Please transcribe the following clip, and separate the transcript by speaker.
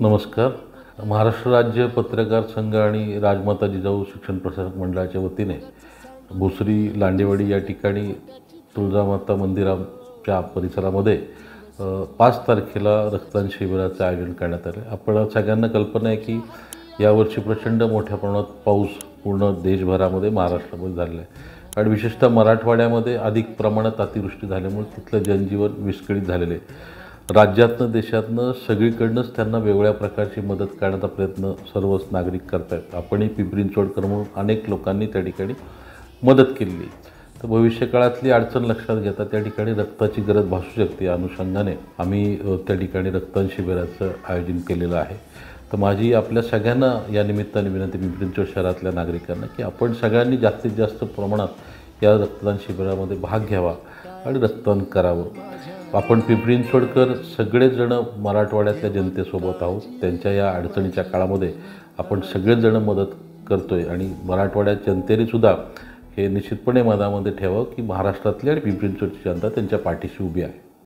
Speaker 1: नमस्कार. महाराष्ट्र राज्य पत्रकार संघ आणि राजमाता जिजाऊ शिक्षण प्रसारक मंडळाच्या वतीने भोसरी लांडेवाडी या ठिकाणी तुळजामाता मंदिराच्या परिसरामध्ये 5 तारखेला रक्तदान शिबिराचं आयोजन करण्यात आलं. आपण सगळ्यांना कल्पना आहे की यावर्षी प्रचंड मोठ्या प्रमाणात पाऊस पूर्ण देशभरामध्ये महाराष्ट्रामध्ये झालेला आहे आणि विशेषतः मराठवाड्यामध्ये अधिक प्रमाणात अतिवृष्टी झाल्यामुळे तिथलं जनजीवन विस्कळीत झालेलं आहे. राज्यातनं देशातनं सगळीकडनंच त्यांना वेगवेगळ्या प्रकारची मदत करण्याचा प्रयत्न सर्वच नागरिक करत आहेत. आपणही पिंपरी चिंचवडकर म्हणून अनेक लोकांनी त्या ठिकाणी मदत केली. तर भविष्यकाळातली अडचण लक्षात घेता त्या ठिकाणी रक्ताची गरज भासू शकते या अनुषंगाने आम्ही त्या ठिकाणी रक्तदान शिबिराचं आयोजन केलेलं आहे. तर माझी आपल्या सगळ्यांना या निमित्ताने विनंती पिंपरी चिंचवड शहरातल्या नागरिकांना की आपण सगळ्यांनी जास्तीत जास्त प्रमाणात या रक्तदान शिबिरामध्ये भाग घ्यावा आणि रक्तदान करावं. आपण पिंपरी चिंचवडकर सगळेजण मराठवाड्यातल्या जनतेसोबत आहोत. त्यांच्या या अडचणीच्या काळामध्ये आपण सगळेजण मदत करतो आहे आणि मराठवाड्यात जनतेनेसुद्धा हे निश्चितपणे मनामध्ये ठेवावं की महाराष्ट्रातली आणि पिंपरी चिंचवडची जनता त्यांच्या पाठीशी उभी आहे.